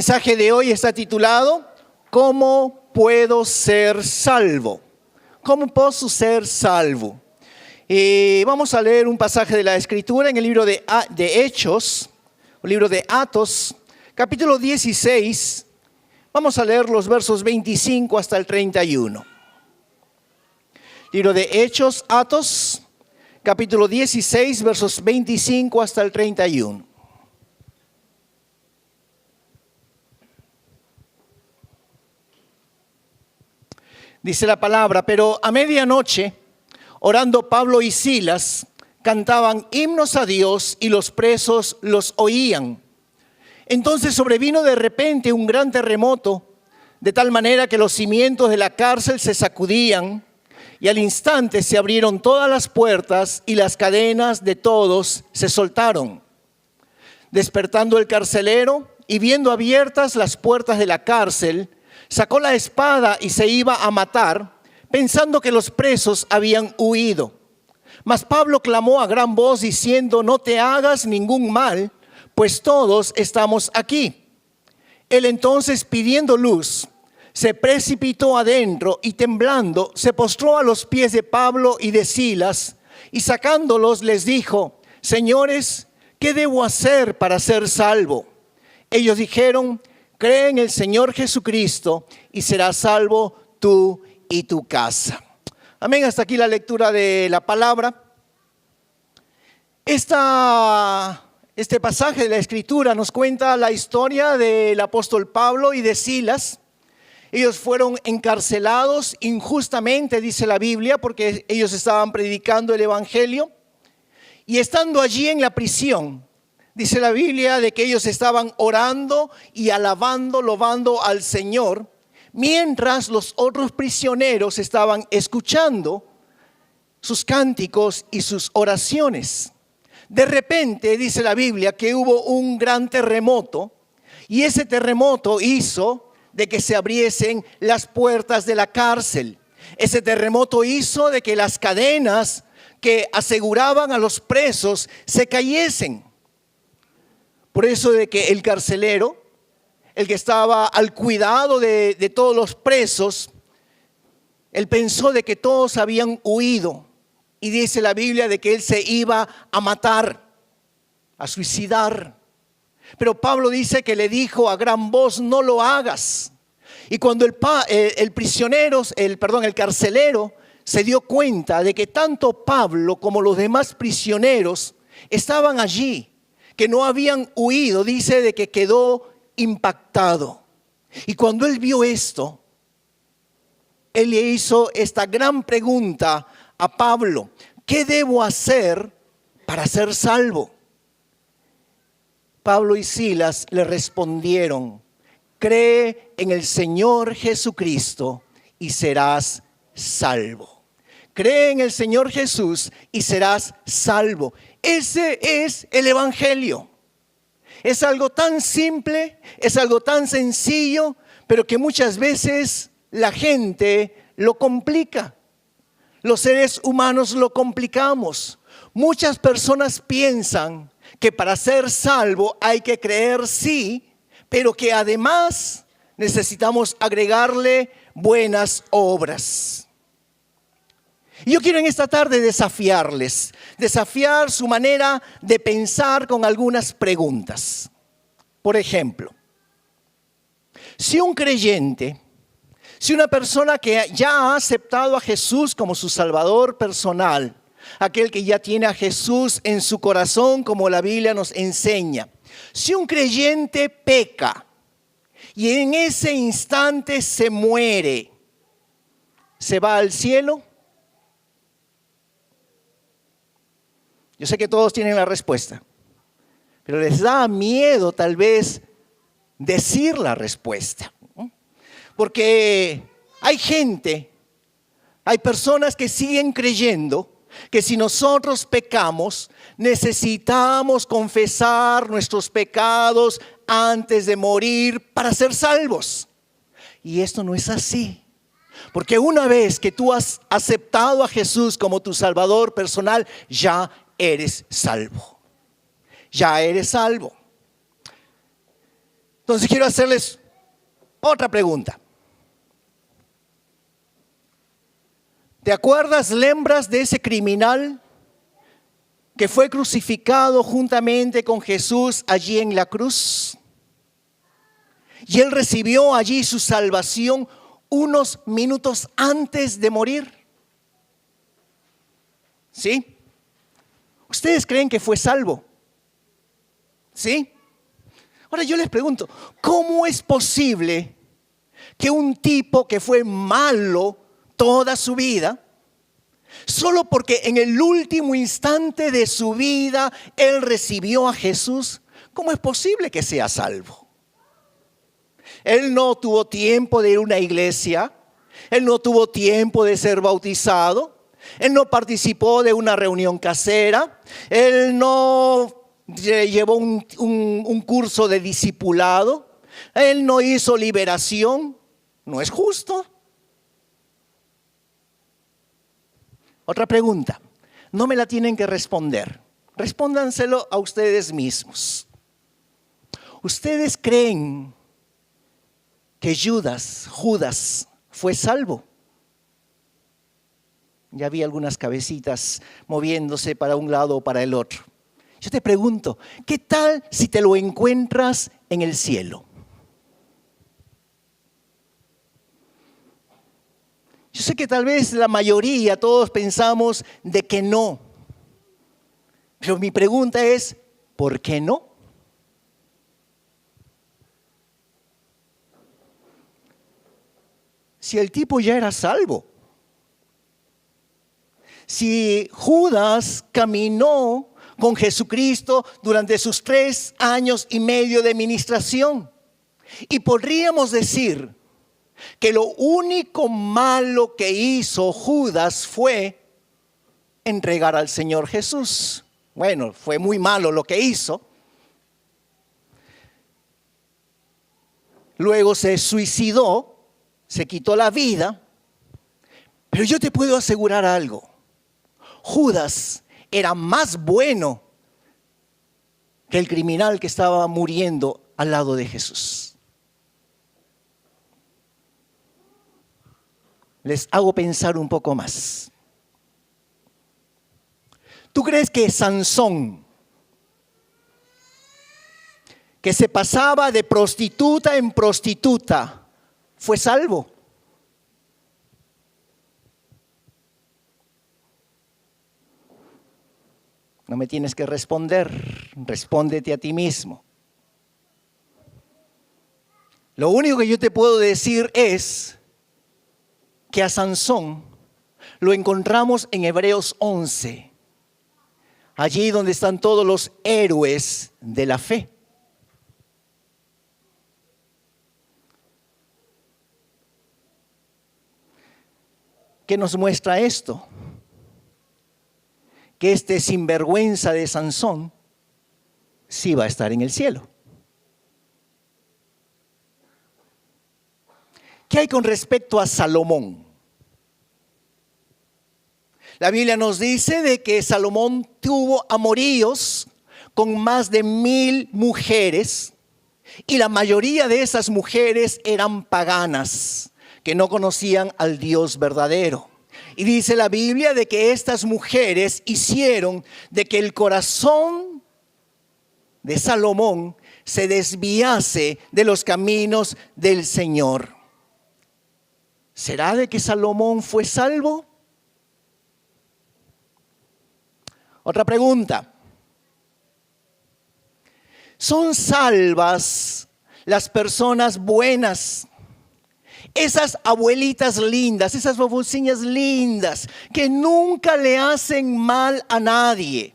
mensaje de hoy está titulado ¿Cómo puedo ser salvo? ¿Cómo puedo ser salvo? Vamos a leer un pasaje de la Escritura en el libro de Hechos, el libro de Atos, capítulo 16. Vamos a leer los versos 25 hasta el 31. Libro de Hechos, Atos, capítulo 16, versos 25 hasta el 31. Dice la palabra: pero a medianoche, orando Pablo y Silas, cantaban himnos a Dios y los presos los oían. Entonces sobrevino de repente un gran terremoto, de tal manera que los cimientos de la cárcel se sacudían, y al instante se abrieron todas las puertas y las cadenas de todos se soltaron. Despertando el carcelero y viendo abiertas las puertas de la cárcel, sacó la espada y se iba a matar, pensando que los presos habían huido. Mas Pablo clamó a gran voz diciendo: no te hagas ningún mal, pues todos estamos aquí. Él entonces, pidiendo luz, se precipitó adentro y temblando se postró a los pies de Pablo y de Silas, y sacándolos les dijo: señores, ¿qué debo hacer para ser salvo? Ellos dijeron: cree en el Señor Jesucristo y serás salvo tú y tu casa. Amén. Hasta aquí la lectura de la palabra. Este pasaje de la Escritura nos cuenta la historia del apóstol Pablo y de Silas. Ellos fueron encarcelados injustamente, dice la Biblia, porque ellos estaban predicando el Evangelio. Y estando allí en la prisión, dice la Biblia de que ellos estaban orando y loando al Señor, mientras los otros prisioneros estaban escuchando sus cánticos y sus oraciones. De repente, dice la Biblia, que hubo un gran terremoto, y ese terremoto hizo de que se abriesen las puertas de la cárcel. Ese terremoto hizo de que las cadenas que aseguraban a los presos se cayesen. Por eso de que el carcelero, el que estaba al cuidado de todos los presos, él pensó de que todos habían huido. Y dice la Biblia de que él se iba a matar, a suicidar. Pero Pablo dice que le dijo a gran voz: no lo hagas. Y cuando el carcelero se dio cuenta de que tanto Pablo como los demás prisioneros estaban allí, que no habían huido, dice de que quedó impactado. Y cuando él vio esto, él le hizo esta gran pregunta a Pablo: ¿qué debo hacer para ser salvo? Pablo y Silas le respondieron: cree en el Señor Jesucristo y serás salvo. Cree en el Señor Jesús y serás salvo. Ese es el Evangelio. Es algo tan simple, es algo tan sencillo, pero que muchas veces la gente lo complica. Los seres humanos lo complicamos. Muchas personas piensan que para ser salvo hay que creer, sí, pero que además necesitamos agregarle buenas obras. Y yo quiero en esta tarde desafiar su manera de pensar con algunas preguntas. Por ejemplo, si un creyente, si una persona que ya ha aceptado a Jesús como su Salvador personal, aquel que ya tiene a Jesús en su corazón como la Biblia nos enseña, si un creyente peca y en ese instante se muere, ¿se va al cielo? Yo sé que todos tienen la respuesta, pero les da miedo tal vez decir la respuesta, ¿no? Porque hay personas que siguen creyendo que si nosotros pecamos, necesitamos confesar nuestros pecados antes de morir para ser salvos. Y esto no es así. Porque una vez que tú has aceptado a Jesús como tu Salvador personal, ya eres salvo. Ya eres salvo. Entonces quiero hacerles otra pregunta. ¿Te acuerdas, Lembras, de ese criminal que fue crucificado juntamente con Jesús allí en la cruz? Y él recibió allí su salvación unos minutos antes de morir. ¿Sí? ¿Ustedes creen que fue salvo? ¿Sí? Ahora yo les pregunto, ¿cómo es posible que un tipo que fue malo toda su vida, solo porque en el último instante de su vida él recibió a Jesús, cómo es posible que sea salvo? Él no tuvo tiempo de ir a una iglesia, él no tuvo tiempo de ser bautizado, él no participó de una reunión casera, él no llevó un curso de discipulado, él no hizo liberación. No es justo. Otra pregunta, no me la tienen que responder, respóndanselo a ustedes mismos. ¿Ustedes creen que Judas fue salvo? Ya vi algunas cabecitas moviéndose para un lado o para el otro. Yo te pregunto, ¿qué tal si te lo encuentras en el cielo? Yo sé que tal vez la mayoría, todos pensamos de que no. Pero mi pregunta es, ¿por qué no? Si el tipo ya era salvo. Si Judas caminó con Jesucristo durante sus 3 años y medio de ministración. Y podríamos decir que lo único malo que hizo Judas fue entregar al Señor Jesús. Bueno, fue muy malo lo que hizo. Luego se suicidó, se quitó la vida. Pero yo te puedo asegurar algo. Judas era más bueno que el criminal que estaba muriendo al lado de Jesús. Les hago pensar un poco más. ¿Tú crees que Sansón, que se pasaba de prostituta en prostituta, fue salvo? No me tienes que responder, respóndete a ti mismo. Lo único que yo te puedo decir es que a Sansón lo encontramos en Hebreos 11, allí donde están todos los héroes de la fe. ¿Qué nos muestra esto? Que este sinvergüenza de Sansón sí va a estar en el cielo. ¿Qué hay con respecto a Salomón? La Biblia nos dice de que Salomón tuvo amoríos con más de 1000 mujeres y la mayoría de esas mujeres eran paganas que no conocían al Dios verdadero. Y dice la Biblia de que estas mujeres hicieron de que el corazón de Salomón se desviase de los caminos del Señor. ¿Será de que Salomón fue salvo? Otra pregunta. ¿Son salvas las personas buenas? Esas abuelitas lindas, esas babuciñas lindas, que nunca le hacen mal a nadie,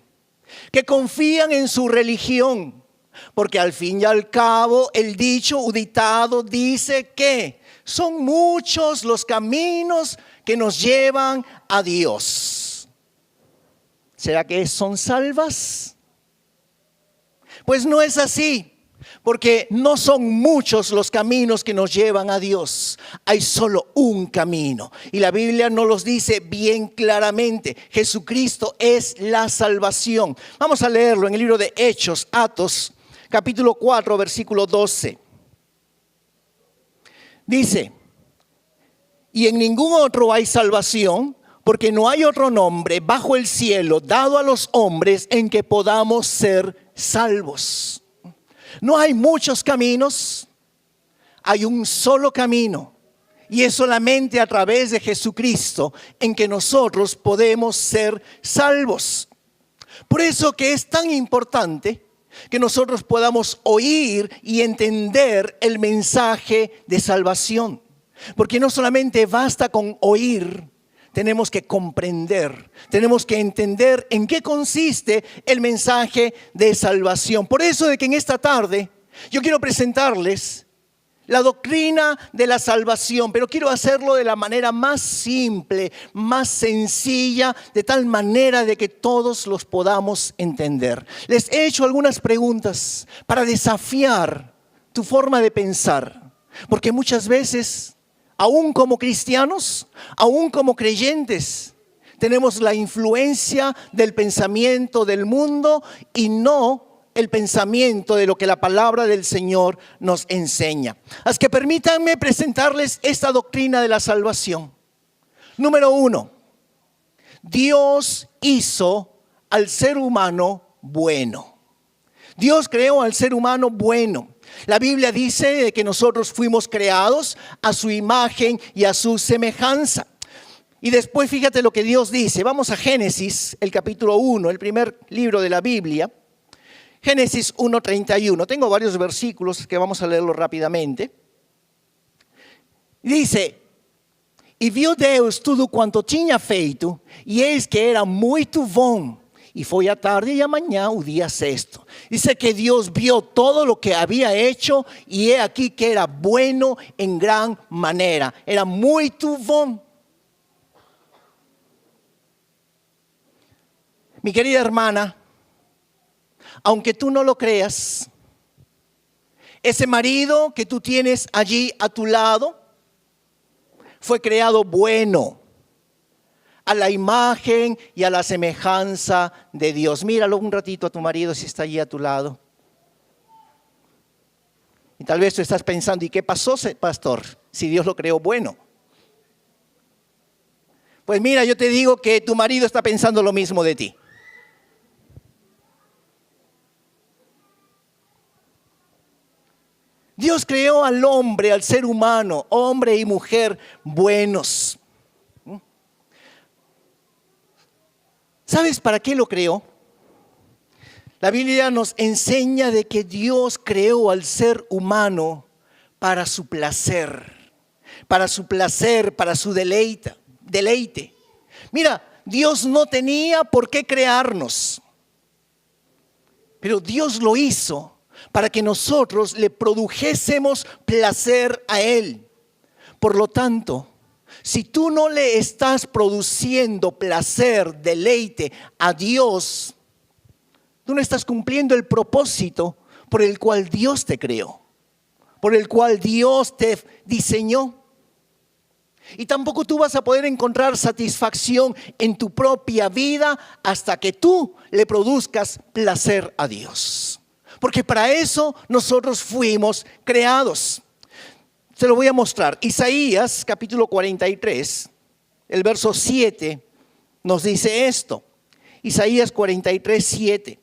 que confían en su religión, porque al fin y al cabo el dicho uditado dice que son muchos los caminos que nos llevan a Dios. ¿Será que son salvas? Pues no es así. Porque no son muchos los caminos que nos llevan a Dios. Hay solo un camino. Y la Biblia nos los dice bien claramente. Jesucristo es la salvación. Vamos a leerlo en el libro de Hechos, Atos, capítulo 4, versículo 12. Dice, y en ningún otro hay salvación, porque no hay otro nombre bajo el cielo dado a los hombres en que podamos ser salvos. No hay muchos caminos, hay un solo camino. Y es solamente a través de Jesucristo en que nosotros podemos ser salvos. Por eso que es tan importante que nosotros podamos oír y entender el mensaje de salvación. Porque no solamente basta con oír, tenemos que comprender, tenemos que entender en qué consiste el mensaje de salvación. Por eso de que en esta tarde yo quiero presentarles la doctrina de la salvación, pero quiero hacerlo de la manera más simple, más sencilla, de tal manera de que todos los podamos entender. Les he hecho algunas preguntas para desafiar tu forma de pensar, porque muchas veces, aún como cristianos, aún como creyentes, tenemos la influencia del pensamiento del mundo y no el pensamiento de lo que la palabra del Señor nos enseña. Así que permítanme presentarles esta doctrina de la salvación. Número 1, Dios hizo al ser humano bueno. Dios creó al ser humano bueno. La Biblia dice que nosotros fuimos creados a su imagen y a su semejanza. Y después fíjate lo que Dios dice. Vamos a Génesis, el capítulo 1, el primer libro de la Biblia. Génesis 1:31. Tengo varios versículos que vamos a leerlo rápidamente. Dice, e viu Deus tudo quanto tinha feito, e eis que era muito bom. Y fue a tarde y a mañana, o día sexto. Dice que Dios vio todo lo que había hecho y he aquí que era bueno en gran manera. Era muy bom. Mi querida hermana, aunque tú no lo creas, ese marido que tú tienes allí a tu lado fue creado bueno, a la imagen y a la semejanza de Dios. Míralo un ratito a tu marido si está allí a tu lado. Y tal vez tú estás pensando, ¿y qué pasó, pastor? Si Dios lo creó bueno. Pues mira, yo te digo que tu marido está pensando lo mismo de ti. Dios creó al hombre, al ser humano, hombre y mujer buenos. ¿Sabes para qué lo creó? La Biblia nos enseña de que Dios creó al ser humano para su placer, para su deleite. Mira, Dios no tenía por qué crearnos, pero Dios lo hizo para que nosotros le produjésemos placer a Él. Por lo tanto, si tú no le estás produciendo placer, deleite a Dios, tú no estás cumpliendo el propósito por el cual Dios te creó, por el cual Dios te diseñó. Y tampoco tú vas a poder encontrar satisfacción en tu propia vida hasta que tú le produzcas placer a Dios. Porque para eso nosotros fuimos creados. Se lo voy a mostrar. Isaías capítulo 43, el verso 7 nos dice esto. Isaías 43, 7.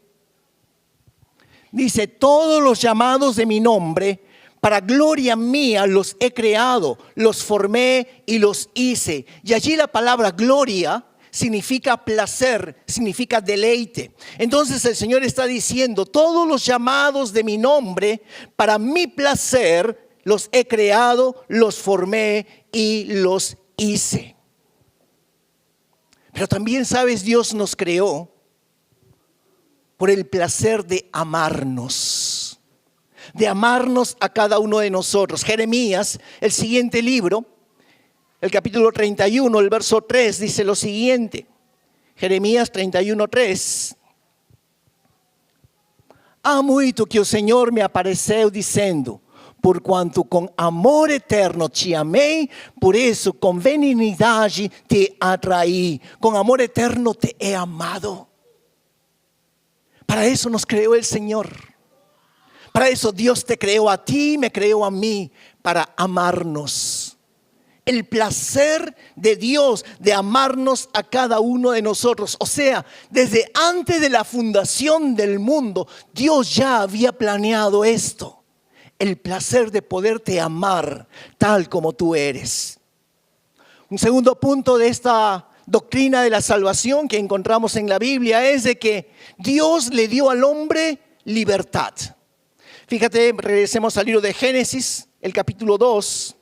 Dice, todos los llamados de mi nombre, para gloria mía los he creado, los formé y los hice. Y allí la palabra gloria significa placer, significa deleite. Entonces el Señor está diciendo, todos los llamados de mi nombre, para mi placer, los he creado, los formé y los hice. Pero también sabes, Dios nos creó por el placer de amarnos a cada uno de nosotros. Jeremías, el siguiente libro, el capítulo 31, el verso 3, dice lo siguiente. Jeremías 31, 3. Há muito que o Senhor me apareceu dizendo, por quanto com amor eterno te amei, por isso com benignidade te atraí. Con amor eterno te he amado. Para eso nos creó el Señor. Para eso Dios te creó a ti, me creó a mí. para amarnos. El placer de Dios de amarnos a cada uno de nosotros. O sea, desde antes de la fundación del mundo, Dios ya había planeado esto. El placer de poderte amar tal como tú eres. Un segundo punto de esta doctrina de la salvación que encontramos en la Biblia es de que Dios le dio al hombre libertad. Fíjate, regresemos al libro de Génesis, el capítulo 2.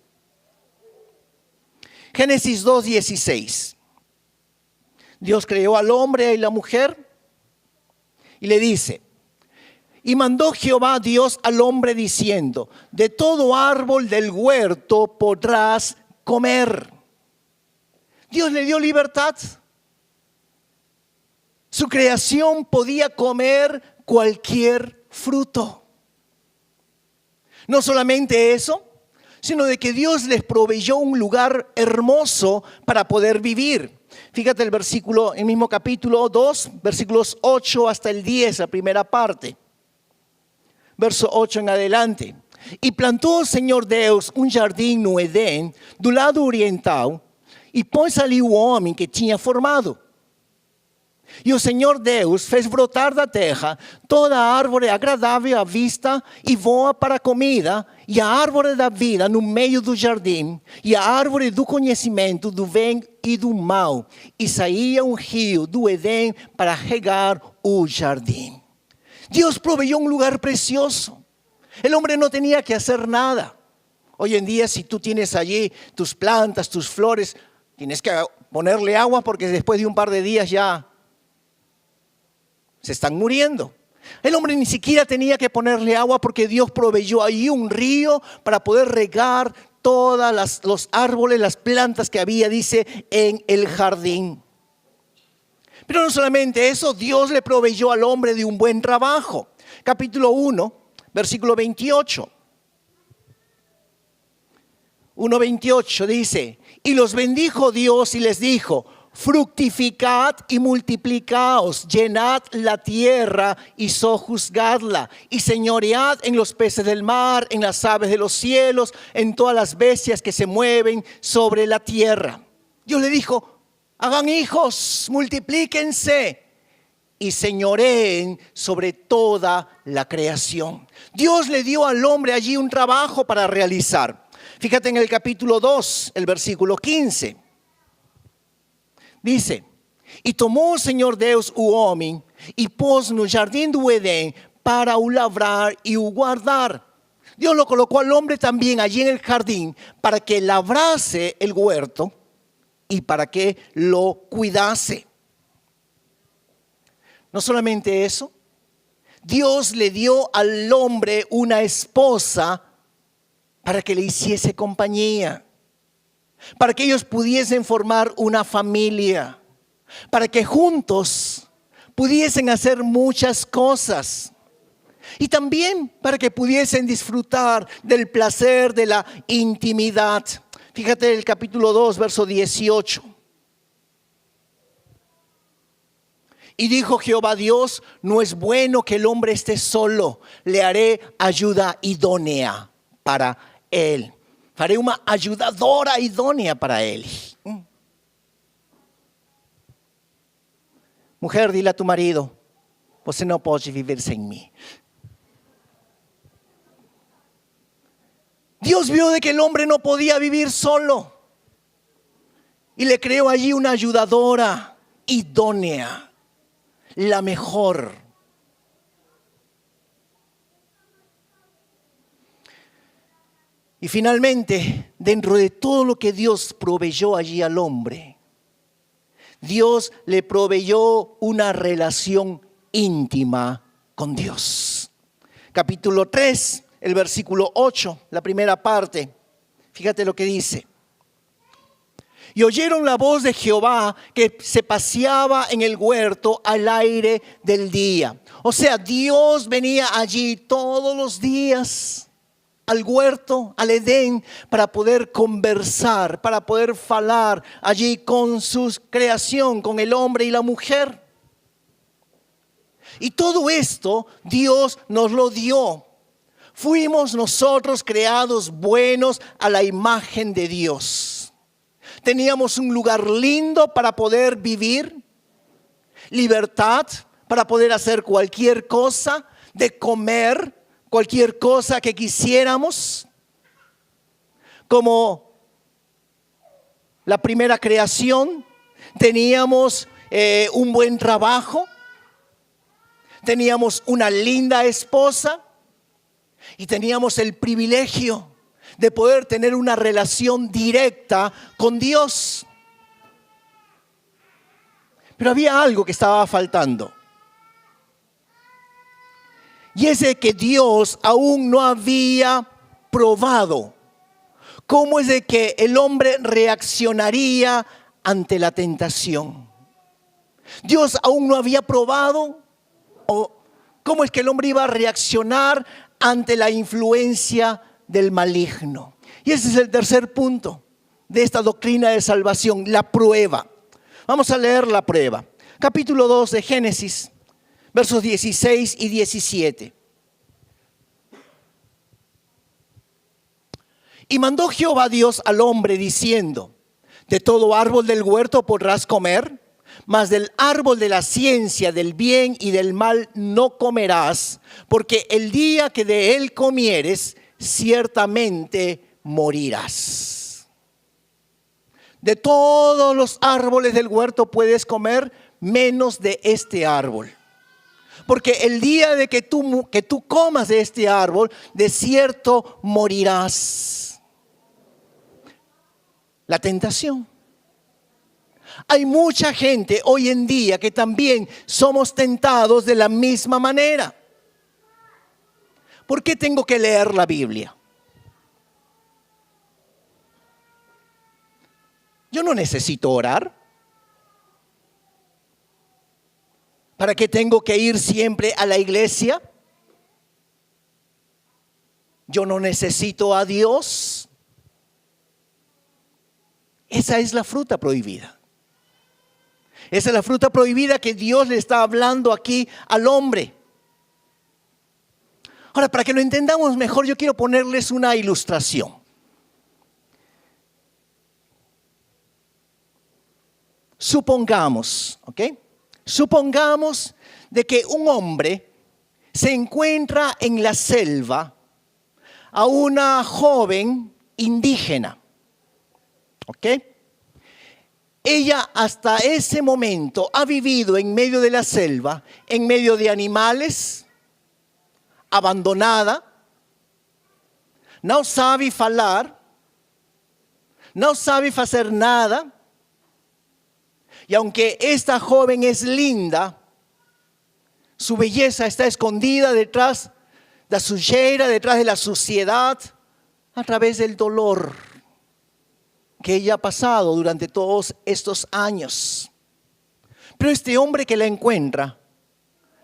Génesis 2:16. Dios creó al hombre y la mujer y le dice: y mandó Jehová Dios al hombre diciendo: de todo árbol del huerto podrás comer. Dios le dio libertad. Su creación podía comer cualquier fruto. No solamente eso, sino de que Dios les proveyó un lugar hermoso para poder vivir. Fíjate el versículo, el mismo capítulo 2, versículos 8 hasta el 10, la primera parte. Verso 8 en adelante. E plantou o Senhor Deus jardim no Edém, do lado oriental, e pôs ali o homem que tinha formado. E o Senhor Deus fez brotar da terra toda árvore agradável à vista e boa para a comida, e a árvore da vida no meio do jardim, e a árvore do conhecimento do bem e do mal. E saía um rio do Edém para regar o jardim. Dios proveyó un lugar precioso. El hombre no tenía que hacer nada. Hoy en día, si tú tienes allí tus plantas, tus flores, tienes que ponerle agua porque después de un par de días ya se están muriendo. El hombre ni siquiera tenía que ponerle agua porque Dios proveyó allí un río para poder regar todos los árboles, las plantas que había, dice, en el jardín. Pero no solamente eso, Dios le proveyó al hombre de un buen trabajo. Capítulo 1, versículo 28. 1:28 dice: y los bendijo Dios y les dijo: fructificad y multiplicaos, llenad la tierra y sojuzgadla, y señoread en los peces del mar, en las aves de los cielos, en todas las bestias que se mueven sobre la tierra. Dios le dijo: hagan hijos, multiplíquense y señoreen sobre toda la creación. Dios le dio al hombre allí un trabajo para realizar. Fíjate en el capítulo 2, el versículo 15. Dice: e tomou o Senhor Deus o homem e pôs no jardim do Edém para o lavrar y o guardar. Dios lo colocó al hombre también allí en el jardín para que labrase el huerto y para que lo cuidase. No solamente eso, Dios le dio al hombre una esposa para que le hiciese compañía, para que ellos pudiesen formar una familia, para que juntos pudiesen hacer muchas cosas. Y también para que pudiesen disfrutar del placer de la intimidad. Fíjate el capítulo 2, verso 18. Y dijo Jehová Dios: no es bueno que el hombre esté solo, le haré ayuda idónea para él. Haré una ayudadora idónea para él. Mujer, dile a tu marido: você não pode viver sem mim. Dios vio de que el hombre no podía vivir solo y le creó allí una ayudadora idónea, la mejor. Y finalmente, dentro de todo lo que Dios proveyó allí al hombre, Dios le proveyó una relación íntima con Dios. Capítulo 3. El versículo 8, la primera parte, fíjate lo que dice. Y oyeron la voz de Jehová que se paseaba en el huerto al aire del día. O sea, Dios venía allí todos los días al huerto, al Edén, para poder conversar, para poder falar allí con su creación, con el hombre y la mujer. Y todo esto Dios nos lo dio. Fuimos nosotros creados buenos a la imagen de Dios. Teníamos un lugar lindo para poder vivir, libertad para poder hacer cualquier cosa, de comer cualquier cosa que quisiéramos, como la primera creación. Teníamos un buen trabajo, teníamos una linda esposa y teníamos el privilegio de poder tener una relación directa con Dios. Pero había algo que estaba faltando. Y es de que Dios aún no había probado cómo es de que el hombre reaccionaría ante la tentación. Dios aún no había probado cómo es que el hombre iba a reaccionar ante la influencia del maligno. Y ese es el tercer punto de esta doctrina de salvación, la prueba. Vamos a leer la prueba. Capítulo 2 de Génesis, versos 16 y 17. Y mandó Jehová Dios al hombre diciendo: de todo árbol del huerto podrás comer, mas del árbol de la ciencia del bien y del mal no comerás, porque el día que de él comieres, ciertamente morirás. De todos los árboles del huerto puedes comer, menos de este árbol. Porque el día de que tú comas de este árbol, de cierto morirás. La tentación. Hay mucha gente hoy en día que también somos tentados de la misma manera. ¿Por qué tengo que leer la Biblia? Yo no necesito orar. ¿Para qué tengo que ir siempre a la iglesia? Yo no necesito a Dios. Esa es la fruta prohibida. Esa es la fruta prohibida que Dios le está hablando aquí al hombre. Ahora, para que lo entendamos mejor, yo quiero ponerles una ilustración. Supongamos, ¿ok? Supongamos de que un hombre se encuentra en la selva a una joven indígena, ¿ok? Ella hasta ese momento ha vivido en medio de la selva, en medio de animales, abandonada, no sabe falar, no sabe hacer nada. Y aunque esta joven es linda, su belleza está escondida detrás de la sujeira, detrás de la suciedad, a través del dolor que ella ha pasado durante todos estos años. Pero este hombre que la encuentra,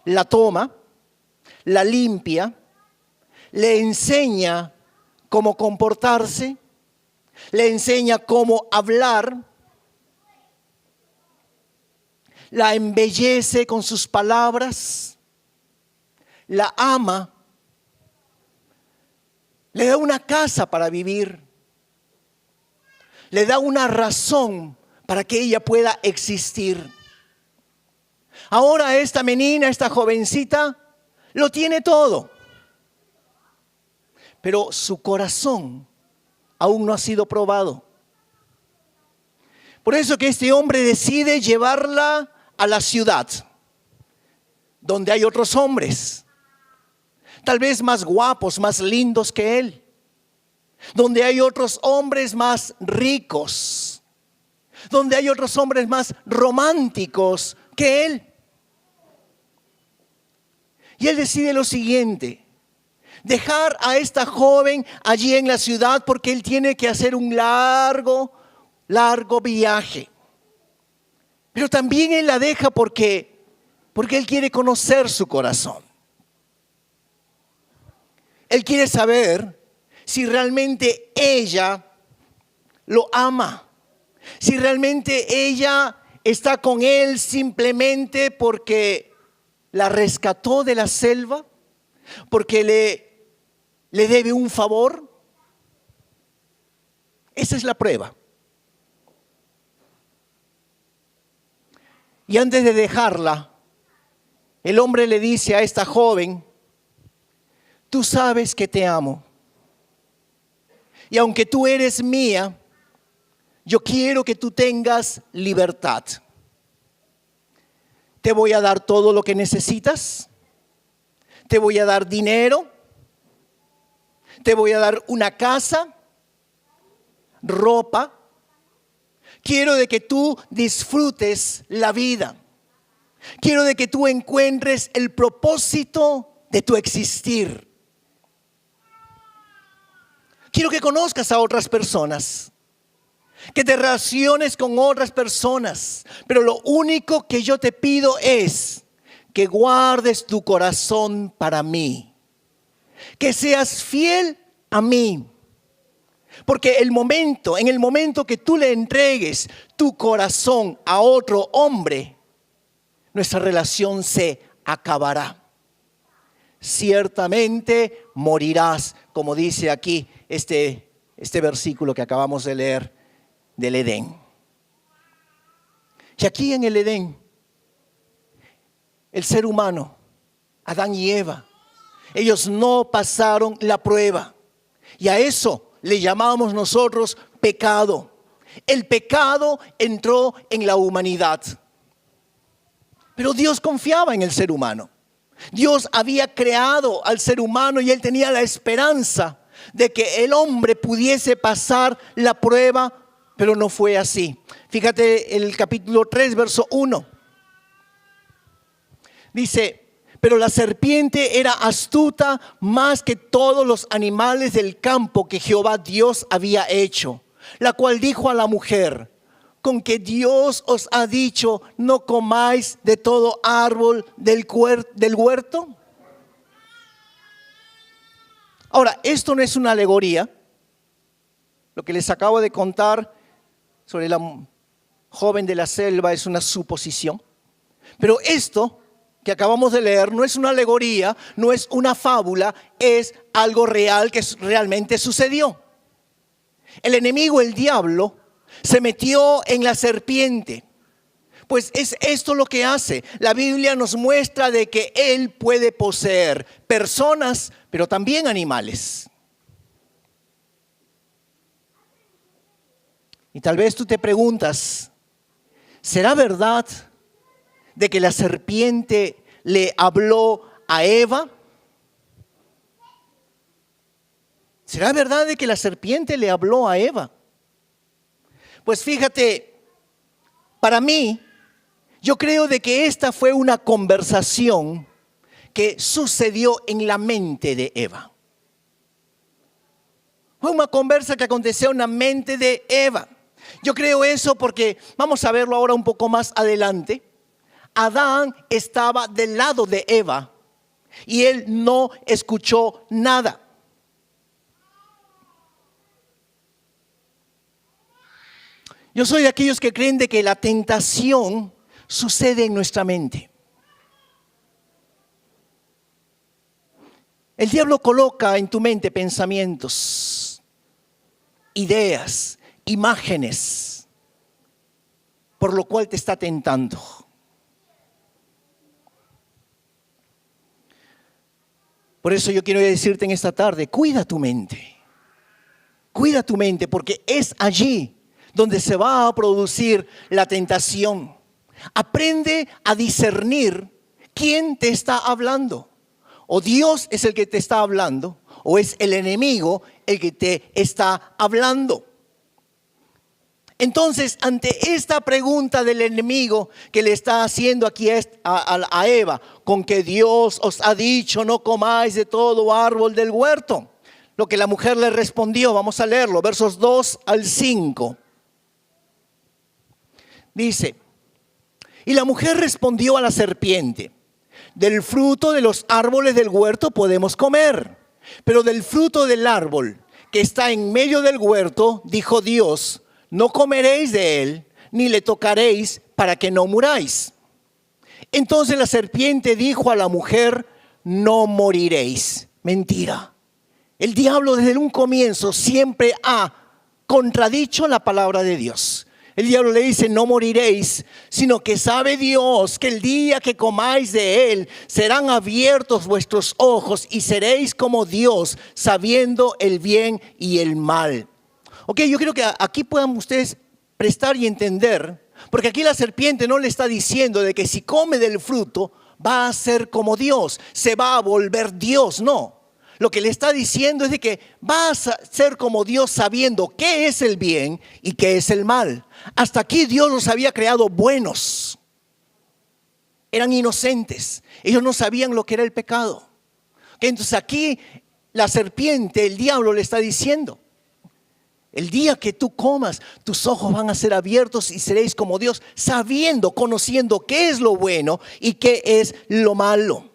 la toma, la limpia, le enseña cómo comportarse, le enseña cómo hablar, la embellece con sus palabras, la ama, le da una casa para vivir, le da una razón para que ella pueda existir. Ahora esta menina, esta jovencita, lo tiene todo, pero su corazón aún no ha sido probado. Por eso que este hombre decide llevarla a la ciudad, donde hay otros hombres, tal vez más guapos, más lindos que él, donde hay otros hombres más ricos, donde hay otros hombres más románticos que él. Y él decide lo siguiente: dejar a esta joven allí en la ciudad, porque él tiene que hacer un largo viaje. Pero también él la deja porque él quiere conocer su corazón. Él quiere saber si realmente ella lo ama, si realmente ella está con él simplemente porque la rescató de la selva, porque le debe un favor? Esa es la prueba. Y antes de dejarla, el hombre le dice a esta joven: tú sabes que te amo. Y aunque tú eres mía, yo quiero que tú tengas libertad. Te voy a dar todo lo que necesitas. Te voy a dar dinero. Te voy a dar una casa, ropa. Quiero de que tú disfrutes la vida. Quiero de que tú encuentres el propósito de tu existir. Quiero que conozcas a otras personas, que te relaciones con otras personas. Pero lo único que yo te pido es que guardes tu corazón para mí. Que seas fiel a mí. Porque en el momento que tú le entregues tu corazón a otro hombre, nuestra relación se acabará. Ciertamente morirás, como dice aquí este versículo que acabamos de leer del Edén. Y aquí en el Edén, el ser humano, Adán y Eva, ellos no pasaron la prueba. Y a eso le llamamos nosotros pecado. El pecado entró en la humanidad. Pero Dios confiaba en el ser humano. Dios había creado al ser humano y él tenía la esperanza de que el hombre pudiese pasar la prueba, pero no fue así. Fíjate el capítulo 3, verso 1. Dice: pero la serpiente era astuta más que todos los animales del campo que Jehová Dios había hecho, la cual dijo a la mujer: con que Dios os ha dicho, no comáis de todo árbol del huerto. Ahora, esto no es una alegoría. Lo que les acabo de contar sobre la joven de la selva es una suposición. Pero esto que acabamos de leer no es una alegoría, no es una fábula, es algo real que realmente sucedió. El enemigo, el diablo, se metió en la serpiente. Pues es esto lo que hace. La Biblia nos muestra de que él puede poseer personas, pero también animales. Y tal vez tú te preguntas, ¿será verdad de que la serpiente le habló a Eva? ¿Será verdad de que la serpiente le habló a Eva? Pues fíjate, para mí, yo creo de que esta fue una conversación que sucedió en la mente de Eva. Fue una conversa que aconteció en la mente de Eva. Yo creo eso porque, vamos a verlo ahora un poco más adelante, Adán estaba del lado de Eva y él no escuchó nada. Yo soy de aquellos que creen de que la tentación sucede en nuestra mente. El diablo coloca en tu mente pensamientos, ideas, imágenes, por lo cual te está tentando. Por eso yo quiero decirte en esta tarde, cuida tu mente. Cuida tu mente porque es allí donde se va a producir la tentación. Aprende a discernir quién te está hablando. O Dios es el que te está hablando, o es el enemigo el que te está hablando. Entonces, ante esta pregunta del enemigo que le está haciendo aquí a Eva, con que Dios os ha dicho, no comáis de todo árbol del huerto. Lo que la mujer le respondió, vamos a leerlo, versos 2 al 5. Dice: y la mujer respondió a la serpiente: del fruto de los árboles del huerto podemos comer, pero del fruto del árbol que está en medio del huerto, dijo Dios, no comeréis de él, ni le tocaréis para que no muráis. Entonces la serpiente dijo a la mujer: no moriréis. Mentira. El diablo desde un comienzo siempre ha contradicho la palabra de Dios. El diablo le dice, no moriréis, sino que sabe Dios que el día que comáis de él, serán abiertos vuestros ojos y seréis como Dios, sabiendo el bien y el mal. Ok, yo creo que aquí puedan ustedes prestar y entender, porque aquí la serpiente no le está diciendo de que si come del fruto va a ser como Dios, se va a volver Dios, no. Lo que le está diciendo es de que vas a ser como Dios sabiendo qué es el bien y qué es el mal. Hasta aquí Dios los había creado buenos. Eran inocentes. Ellos no sabían lo que era el pecado. Entonces aquí la serpiente, el diablo le está diciendo, el día que tú comas, tus ojos van a ser abiertos y seréis como Dios, sabiendo, conociendo qué es lo bueno y qué es lo malo.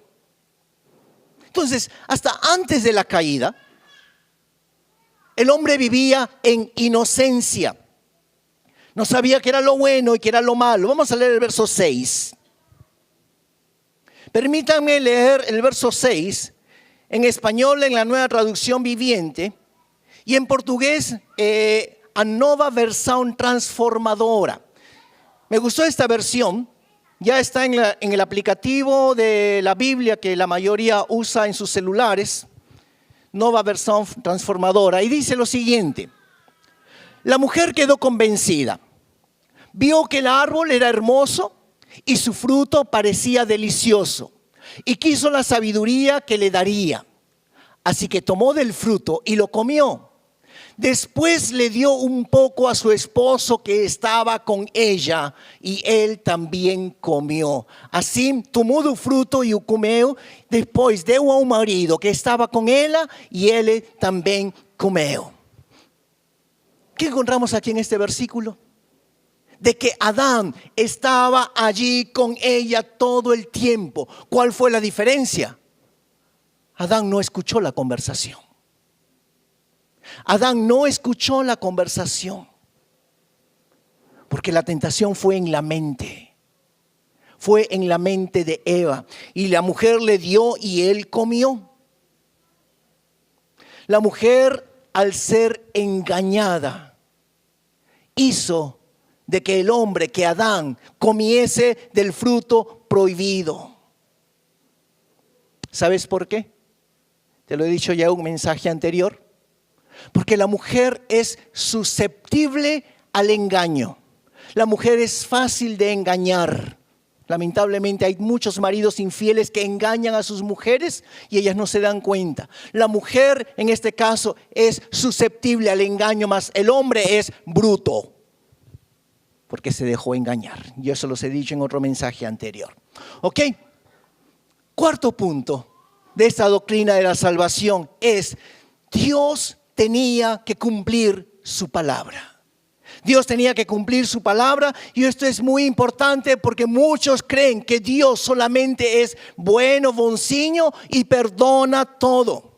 Entonces, hasta antes de la caída, el hombre vivía en inocencia. No sabía qué era lo bueno y qué era lo malo. Vamos a leer el verso 6. Permítanme leer el verso 6 en español, en la Nueva Traducción Viviente, y en portugués, a Nova Versão Transformadora. Me gustó esta versión. Ya está en el aplicativo de la Biblia que la mayoría usa en sus celulares, Nova Versión Transformadora, y dice lo siguiente: la mujer quedó convencida, vio que el árbol era hermoso y su fruto parecía delicioso, y quiso la sabiduría que le daría. Así que tomó del fruto y lo comió. Después le dio un poco a su esposo que estaba con ella y él también comió. Assim tomou do fruto e o comeu. Depois deu ao marido que estaba con ella y él también comeu. ¿Qué encontramos aquí en este versículo? De que Adán estaba allí con ella todo el tiempo. ¿Cuál fue la diferencia? Adán no escuchó la conversación. Adán no escuchó la conversación, porque la tentación fue en la mente. Fue en la mente de Eva. Y la mujer le dio y él comió. La mujer, al ser engañada, hizo de que el hombre, que Adán, comiese del fruto prohibido. ¿Sabes por qué? Te lo he dicho ya en un mensaje anterior. Porque la mujer es susceptible al engaño. La mujer es fácil de engañar. Lamentablemente hay muchos maridos infieles que engañan a sus mujeres y ellas no se dan cuenta. La mujer en este caso es susceptible al engaño, más el hombre es bruto porque se dejó engañar. Yo se los he dicho en otro mensaje anterior. ¿Ok? Cuarto punto de esta doctrina de la salvación es: Dios tenía que cumplir su palabra. Dios tenía que cumplir su palabra, y esto es muy importante porque muchos creen que Dios solamente es bueno, bonzinho y perdona todo.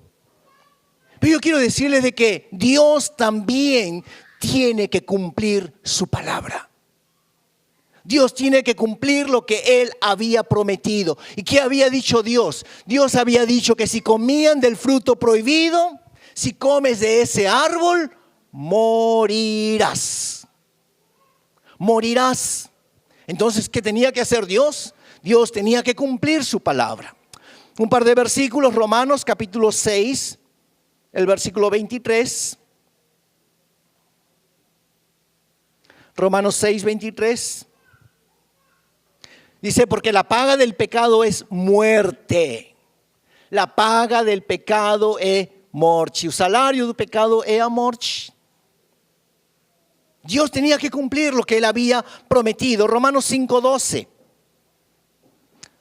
Pero yo quiero decirles de que Dios también tiene que cumplir su palabra. Dios tiene que cumplir lo que Él había prometido. ¿Y qué había dicho Dios? Dios había dicho que si comían del fruto prohibido, si comes de ese árbol, morirás. Morirás. Entonces, ¿qué tenía que hacer Dios? Dios tenía que cumplir su palabra. Un par de versículos, Romanos capítulo 6, el versículo 23. Romanos 6, 23. Dice, porque la paga del pecado es muerte. La paga del pecado es morte. O salário do pecado é a morte. Dios tenía que cumplir lo que Él había prometido. Romanos 5:12.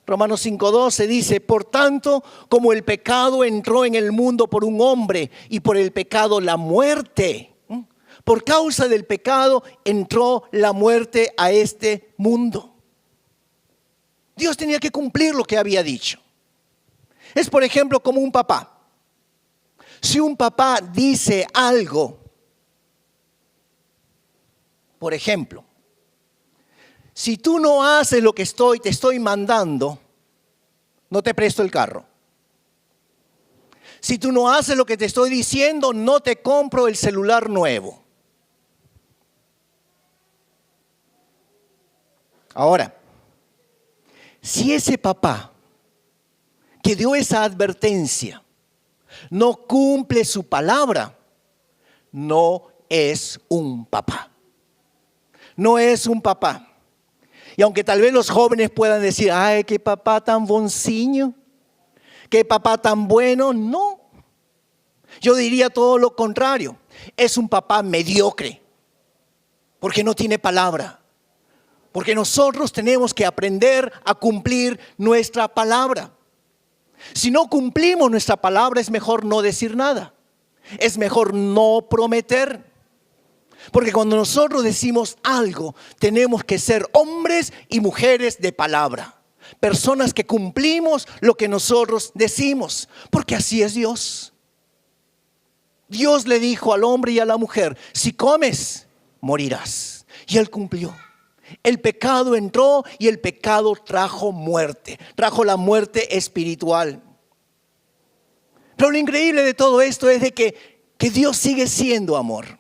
Romanos 5:12 dice, por tanto, como el pecado entró en el mundo por un hombre y por el pecado la muerte, por causa del pecado entró la muerte a este mundo. Dios tenía que cumplir lo que había dicho. Es, por ejemplo, como un papá. Si un papá dice algo, por ejemplo, si tú no haces lo que te estoy mandando, no te presto el carro. Si tú no haces lo que te estoy diciendo, no te compro el celular nuevo. Ahora, si ese papá que dio esa advertencia no cumple su palabra, no es un papá. No es un papá. Y aunque tal vez los jóvenes puedan decir, ay, qué papá tan boncinho, qué papá tan bueno, no. Yo diría todo lo contrario. Es un papá mediocre, porque no tiene palabra. Porque nosotros tenemos que aprender a cumplir nuestra palabra. Si no cumplimos nuestra palabra, es mejor no decir nada. Es mejor no prometer. Porque cuando nosotros decimos algo, tenemos que ser hombres y mujeres de palabra. Personas que cumplimos lo que nosotros decimos. Porque así es Dios. Dios le dijo al hombre y a la mujer, si comes, morirás. Y él cumplió. El pecado entró y el pecado trajo muerte. Trajo la muerte espiritual. Pero lo increíble de todo esto es de que Dios sigue siendo amor.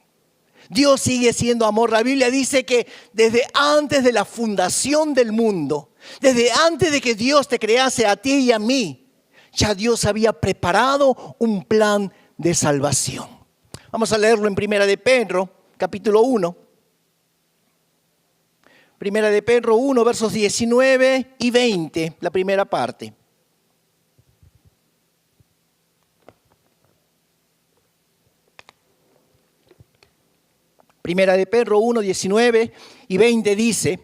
Dios sigue siendo amor. La Biblia dice que desde antes de la fundación del mundo, desde antes de que Dios te crease a ti y a mí, ya Dios había preparado un plan de salvación. Vamos a leerlo en Primera de Pedro, capítulo 1. Primera de Pedro 1, versos 19 y 20, la primera parte. Primera de Pedro 1, 19 y 20 dice,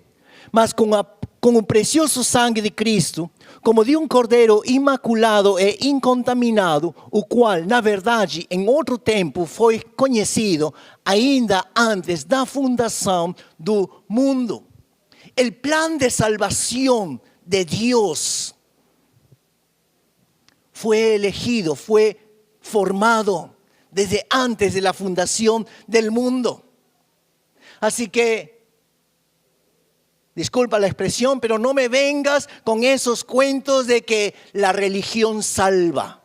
mas con un precioso sangue de Cristo, como de un cordero imaculado e incontaminado, o qual, na verdade, em outro tempo foi conhecido, ainda antes da fundação do mundo. El plan de salvación de Dios fue elegido, fue formado desde antes de la fundación del mundo. Así que, disculpa la expresión, pero no me vengas con esos cuentos de que la religión salva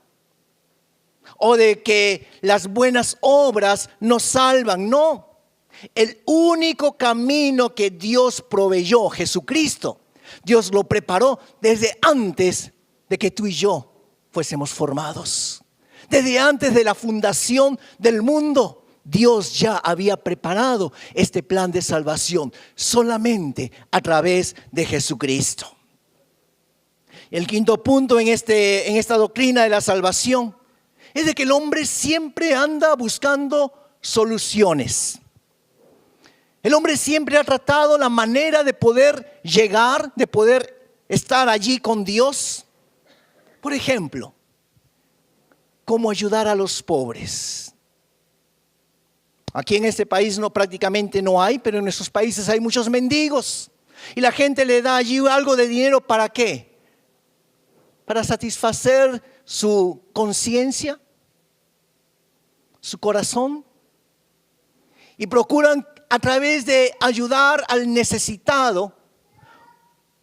o de que las buenas obras nos salvan. No. El único camino que Dios proveyó, Jesucristo, Dios lo preparó desde antes de que tú y yo fuésemos formados. Desde antes de la fundación del mundo, Dios ya había preparado este plan de salvación solamente a través de Jesucristo. El quinto punto en esta doctrina de la salvación es de que el hombre siempre anda buscando soluciones. El hombre siempre ha tratado la manera de poder llegar, de poder estar allí con Dios. Por ejemplo, cómo ayudar a los pobres. Aquí en este país prácticamente no hay, pero en nuestros países hay muchos mendigos. Y la gente le da allí algo de dinero, ¿para qué? Para satisfacer su conciencia, su corazón. Y procuran a través de ayudar al necesitado,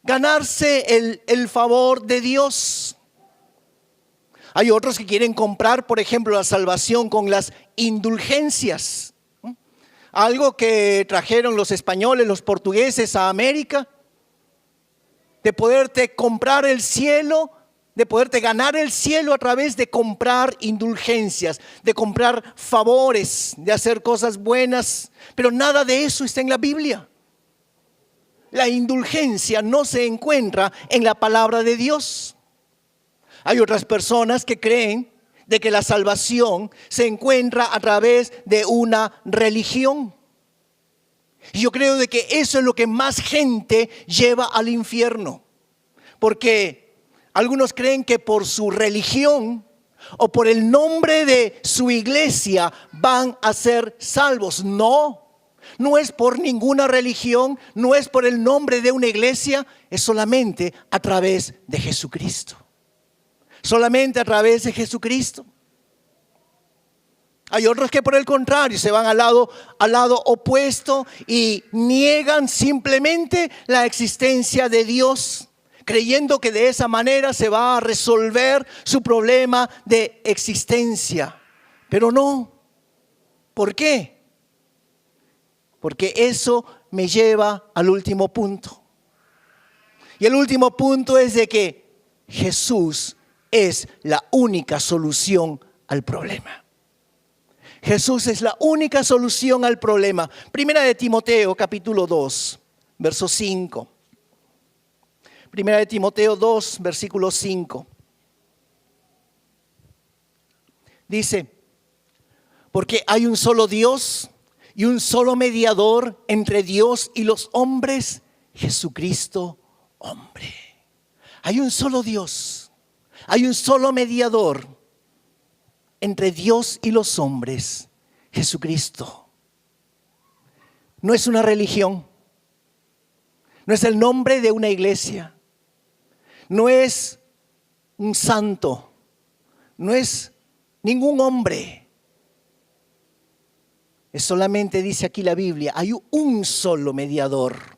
ganarse el favor de Dios. Hay otros que quieren comprar, por ejemplo, la salvación con las indulgencias. Algo que trajeron los españoles, los portugueses a América, de poderte comprar el cielo, de poderte ganar el cielo a través de comprar indulgencias, de comprar favores, de hacer cosas buenas. Pero nada de eso está en la Biblia. La indulgencia no se encuentra en la palabra de Dios. Hay otras personas que creen de que la salvación se encuentra a través de una religión. Y yo creo de que eso es lo que más gente lleva al infierno. Porque algunos creen que por su religión o por el nombre de su iglesia van a ser salvos. No es por ninguna religión, no es por el nombre de una iglesia, es solamente a través de Jesucristo. Solamente a través de Jesucristo. Hay otros que por el contrario se van al lado opuesto y niegan simplemente la existencia de Dios. creyendo que de esa manera se va a resolver su problema de existencia. Pero no. ¿Por qué? Porque eso me lleva al último punto. Y el último punto es de que Jesús es la única solución al problema. Jesús es la única solución al problema. Primera de Timoteo, capítulo 2, verso 5. Primera de Timoteo 2, versículo 5. Dice, porque hay un solo Dios y un solo mediador entre Dios y los hombres, Jesucristo, hombre. Hay un solo Dios, hay un solo mediador entre Dios y los hombres, Jesucristo. No es una religión, no es el nombre de una iglesia, no es un santo, no es ningún hombre. Es solamente, dice aquí la Biblia, hay un solo mediador,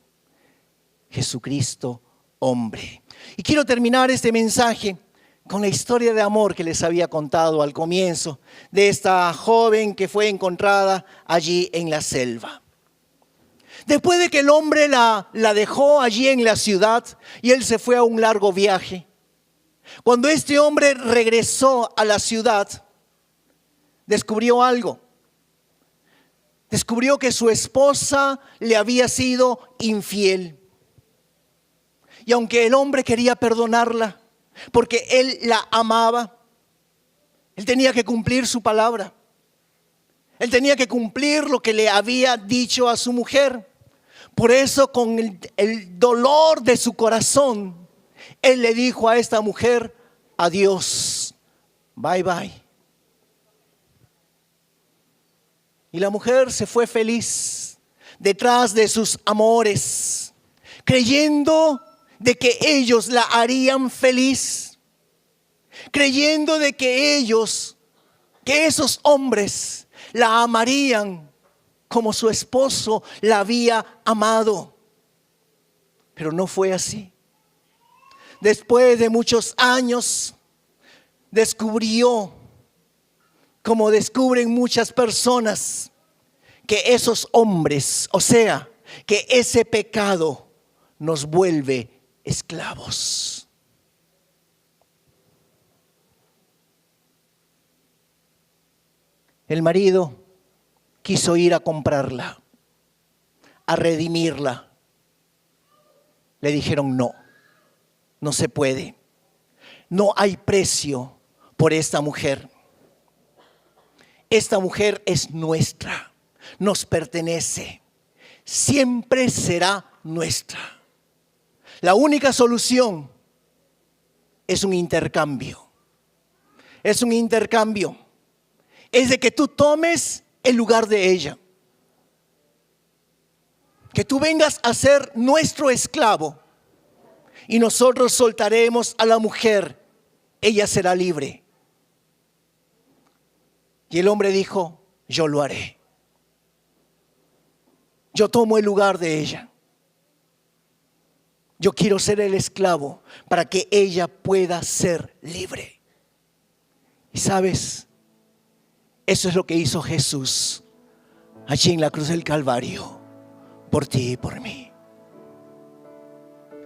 Jesucristo, hombre. Y quiero terminar este mensaje con la historia de amor que les había contado al comienzo, de esta joven que fue encontrada allí en la selva. Después de que el hombre la dejó allí en la ciudad y él se fue a un largo viaje, cuando este hombre regresó a la ciudad, descubrió algo. Descubrió que su esposa le había sido infiel. Y aunque el hombre quería perdonarla, porque él la amaba, él tenía que cumplir su palabra. Él tenía que cumplir lo que le había dicho a su mujer. Por eso, con el dolor de su corazón, él le dijo a esta mujer, adiós, bye bye. Y la mujer se fue feliz detrás de sus amores, creyendo de que ellos la harían feliz, creyendo de que esos hombres la amarían como su esposo la había amado. Pero no fue así. Después de muchos años, descubrió, como descubren muchas personas, que esos hombres, o sea, que ese pecado nos vuelve esclavos. El marido quiso ir a comprarla, a redimirla. Le dijeron no, no se puede. No hay precio por esta mujer. Esta mujer es nuestra, nos pertenece, siempre será nuestra. La única solución es un intercambio. Es un intercambio. Es de que tú tomes el lugar de ella. Que tú vengas a ser nuestro esclavo y nosotros soltaremos a la mujer. Ella será libre. Y el hombre dijo, yo lo haré. Yo tomo el lugar de ella. Yo quiero ser el esclavo para que ella pueda ser libre. Y sabes, eso es lo que hizo Jesús allí en la cruz del Calvario, por ti y por mí.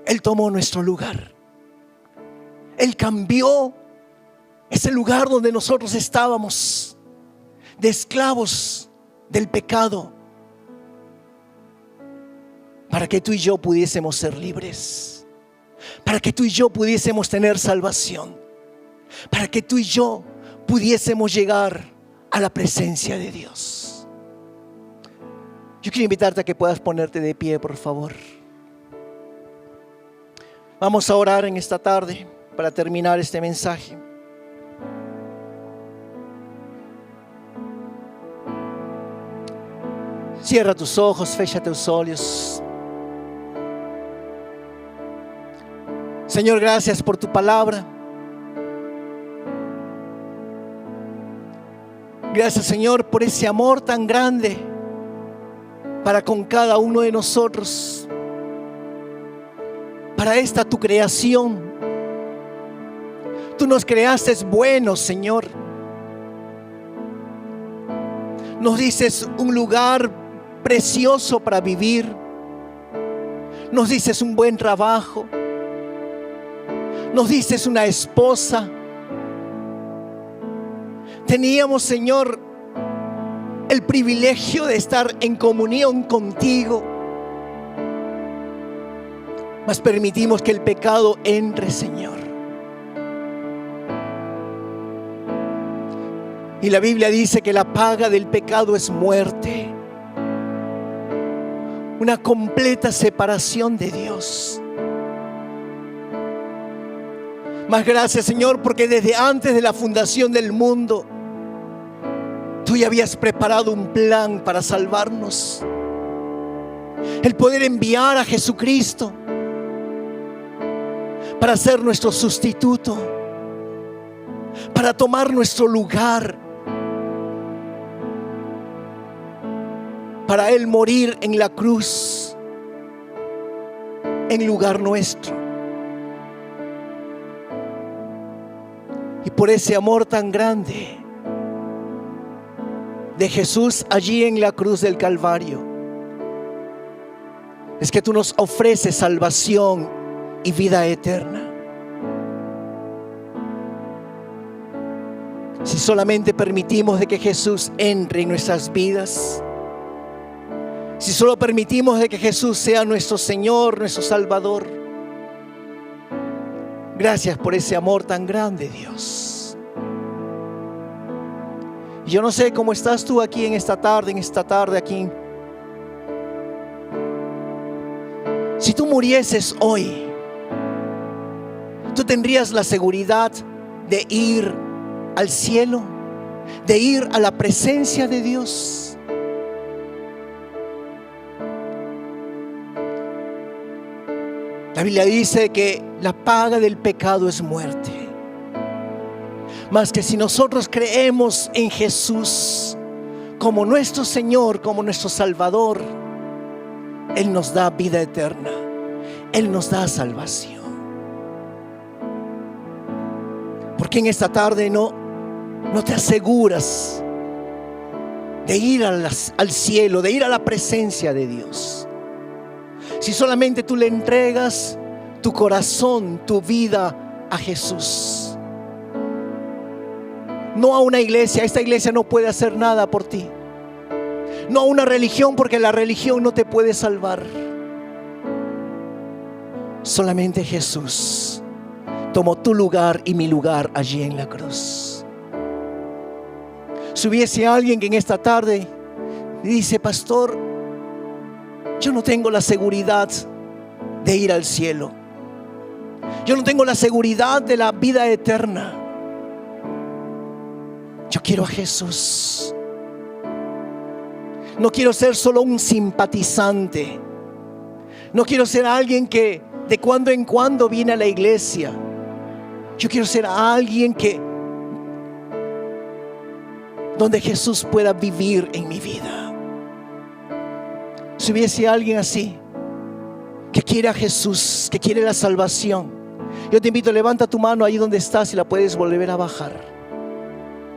Él tomó nuestro lugar. Él cambió ese lugar donde nosotros estábamos, de esclavos del pecado, para que tú y yo pudiésemos ser libres, para que tú y yo pudiésemos tener salvación, para que tú y yo pudiésemos llegar a la presencia de Dios. Yo quiero invitarte a que puedas ponerte de pie, por favor. Vamos a orar en esta tarde para terminar este mensaje. Cierra tus ojos, fecha tus olhos. Señor, gracias por tu palabra. Gracias, Señor, por ese amor tan grande para con cada uno de nosotros. para esta tu creación. Tú nos creaste buenos, Señor. Nos dices un lugar precioso para vivir. Nos dices un buen trabajo. Nos dices una esposa. Teníamos, Señor, el privilegio de estar en comunión contigo. Mas permitimos que el pecado entre, Señor. Y la Biblia dice que la paga del pecado es muerte. Una completa separación de Dios. Mas gracias, Señor, porque desde antes de la fundación del mundo, tú ya habías preparado un plan para salvarnos. El poder enviar a Jesucristo para ser nuestro sustituto, para tomar nuestro lugar, para Él morir en la cruz en lugar nuestro. Y por ese amor tan grande de Jesús allí en la cruz del Calvario, es que tú nos ofreces salvación y vida eterna. Si solamente permitimos de que Jesús entre en nuestras vidas, si solo permitimos de que Jesús sea nuestro Señor, nuestro Salvador. Gracias por ese amor tan grande, Dios. Yo no sé cómo estás tú aquí en esta tarde aquí. Si tú murieses hoy, tú tendrías la seguridad de ir al cielo, de ir a la presencia de Dios. La Biblia dice que la paga del pecado es muerte. Mas que si nosotros creemos en Jesús como nuestro Señor, como nuestro Salvador, Él nos da vida eterna. Él nos da salvación. Porque en esta tarde no te aseguras de ir al cielo, de ir a la presencia de Dios. Si solamente tú le entregas tu corazón, tu vida a Jesús. No a una iglesia. Esta iglesia no puede hacer nada por ti. No a una religión, porque la religión no te puede salvar. Solamente Jesús tomó tu lugar y mi lugar allí en la cruz. Si hubiese alguien que en esta tarde dice: pastor, yo no tengo la seguridad de ir al cielo. Yo no tengo la seguridad de la vida eterna. Yo quiero a Jesús. No quiero ser solo un simpatizante. No quiero ser alguien que de cuando en cuando viene a la iglesia. Yo quiero ser alguien donde Jesús pueda vivir en mi vida. Si hubiese alguien así, que quiere a Jesús, que quiere la salvación, yo te invito, levanta tu mano ahí donde estás y la puedes volver a bajar.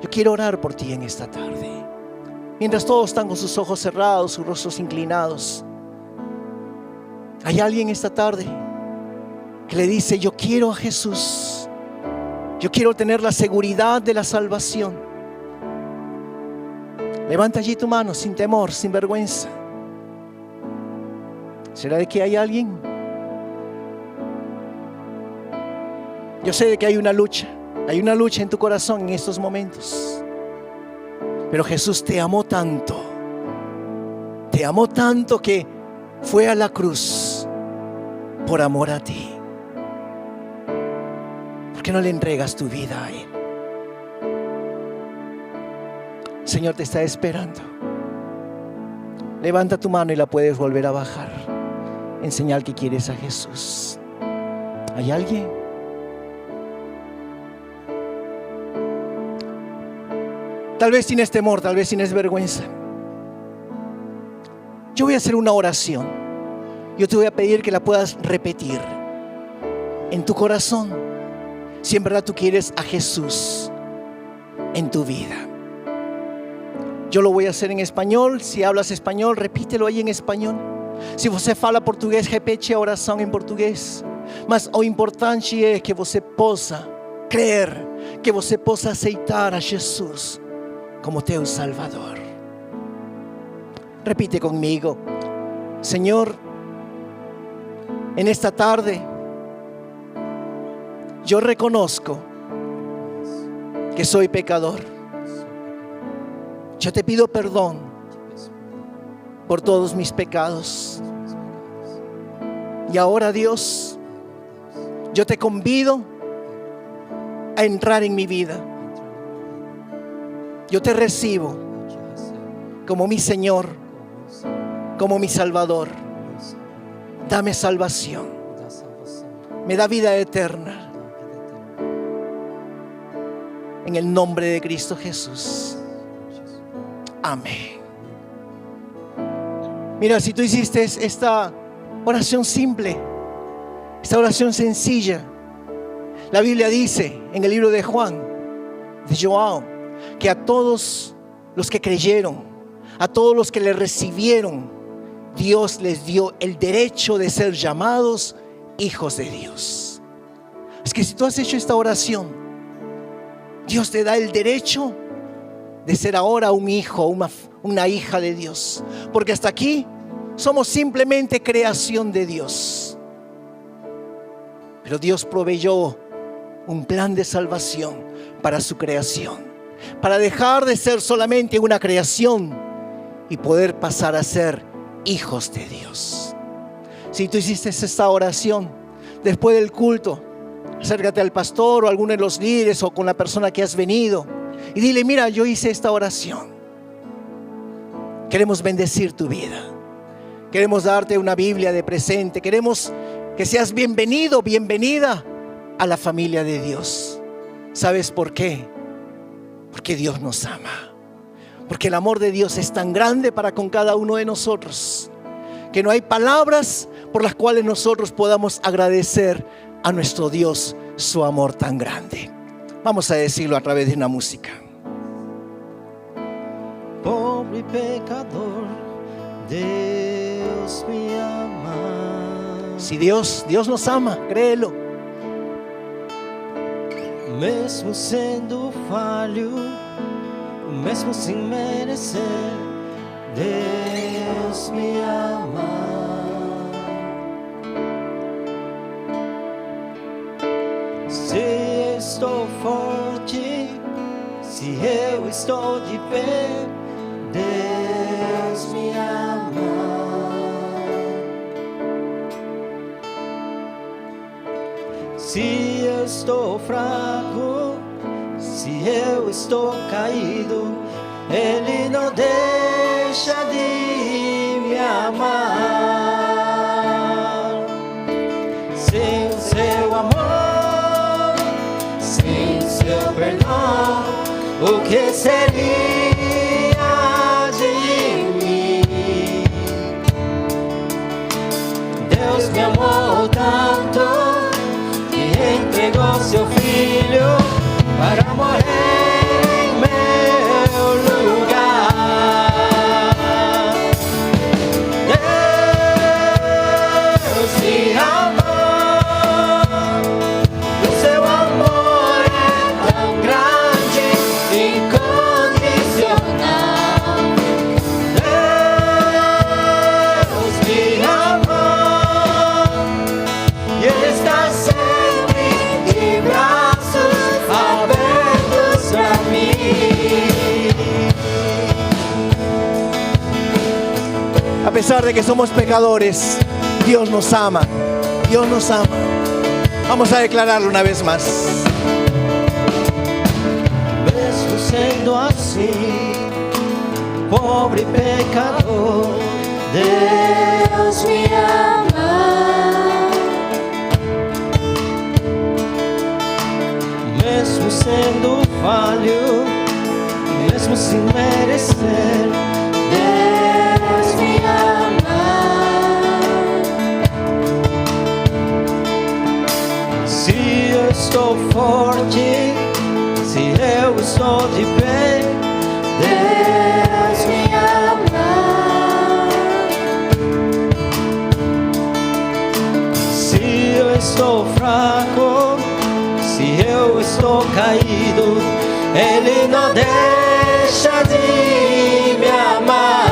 Yo quiero orar por ti en esta tarde. Mientras todos están con sus ojos cerrados, sus rostros inclinados, hay alguien esta tarde que le dice: yo quiero a Jesús. Yo quiero tener la seguridad de la salvación. Levanta allí tu mano sin temor, sin vergüenza. ¿Será de que hay alguien? Yo sé de que hay una lucha en tu corazón en estos momentos. Pero Jesús te amó tanto que fue a la cruz por amor a ti. ¿Por qué no le entregas tu vida a Él? El Señor te está esperando. Levanta tu mano y la puedes volver a bajar, en señal que quieres a Jesús. ¿Hay alguien? Tal vez tienes temor, tal vez tienes vergüenza. Yo voy a hacer una oración. Yo te voy a pedir que la puedas repetir. en tu corazón si en verdad tú quieres a Jesús en tu vida. Yo lo voy a hacer en español. Si hablas español, repítelo aí em espanhol. Se você fala português, repete a oração em português. Mas o importante é que você possa crer, que você possa aceitar a Jesus como teu Salvador. Repite conmigo: Señor, en esta tarde yo reconozco que soy pecador. Yo te pido perdón por todos mis pecados. Y ahora, Dios, yo te convido a entrar en mi vida. Yo te recibo como mi Señor, como mi Salvador. Dame salvación. Me da vida eterna. En el nombre de Cristo Jesús. Amén. Mira, si tú hiciste esta oración simple, esta oración sencilla, la Biblia dice en el libro de Juan, de João, que a todos los que creyeron, a todos los que le recibieron, Dios les dio el derecho de ser llamados hijos de Dios. Es que si tú has hecho esta oración, Dios te da el derecho de ser ahora un hijo, una hija de Dios. Porque hasta aquí somos simplemente creación de Dios. Pero Dios proveyó un plan de salvación para su creación, para dejar de ser solamente una creación y poder pasar a ser hijos de Dios. Si tú hiciste esta oración después del culto, acércate al pastor o a alguno de los líderes o con la persona que has venido y dile: mira, yo hice esta oración. Queremos bendecir tu vida. Queremos darte una Biblia de presente. Queremos que seas bienvenido, bienvenida a la familia de Dios. ¿Sabes por qué? Porque Dios nos ama. Porque el amor de Dios es tan grande para con cada uno de nosotros que no hay palabras por las cuales nosotros podamos agradecer a nuestro Dios su amor tan grande. Vamos a decirlo a través de una música. Pobre pecador, Deus me ama. Si Dios nos ama, créelo. Mesmo sendo falho, mesmo sem merecer, Deus me ama. Se estou forte, se eu estou de pé, Deus me ama. Se eu estou fraco, se eu estou caído, Ele não deixa de me amar. Sem o seu amor, sem o seu perdão, o que seria de mim? Deus me amou tanto que entregou seu filho para morrer em meu lugar. Deus me ama, o seu amor é tão grande, incondicional. Deus me ama e Ele está sempre de braços abertos pra mim. A pesar de que somos pecadores, Dios nos ama. Dios nos ama. Vamos a declararlo una vez más. Mesmo sendo assim, pobre pecador, Deus me ama. Mesmo sendo falho, mesmo sem merecer, Deus me ama. estou forte, se eu estou de pé, Deus me ama. se eu estou fraco, se eu estou caído, Ele não deixa de me amar.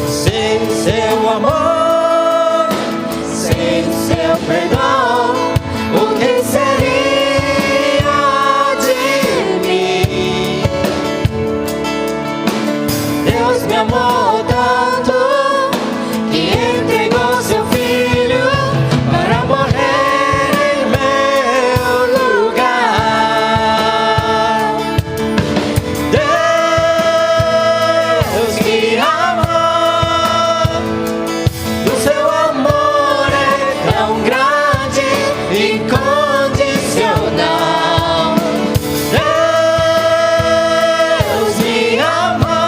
Sem seu amor, sem seu perdão, o que seria de mim? Deus me amou tanto que entregou seu filho para morrer em meu lugar. Deus me ama, o seu amor é tão grande, incondicional. Deus me ama,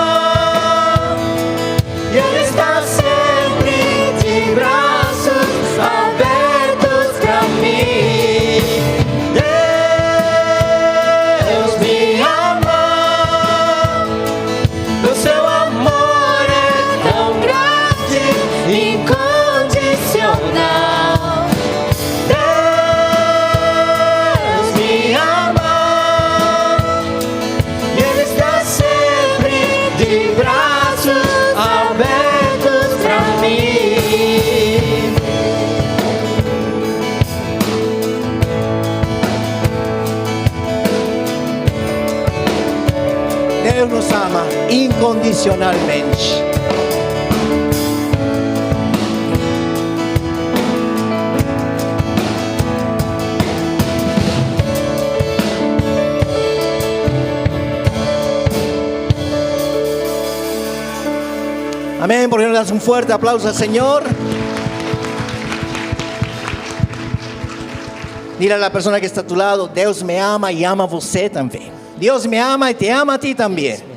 e Ele está sempre de braços abertos para mim. Deus me ama, o seu amor é tão grande, incondicional. Deus me ama, e Ele está sempre de braços abertos para mim. Deus nos ama incondicionalmente. Amén. ¿Por qué no le das un fuerte aplauso al Señor? Dile a la persona que está a tu lado, Deus me ama y ama você também. Deus me ama e te ama a ti também.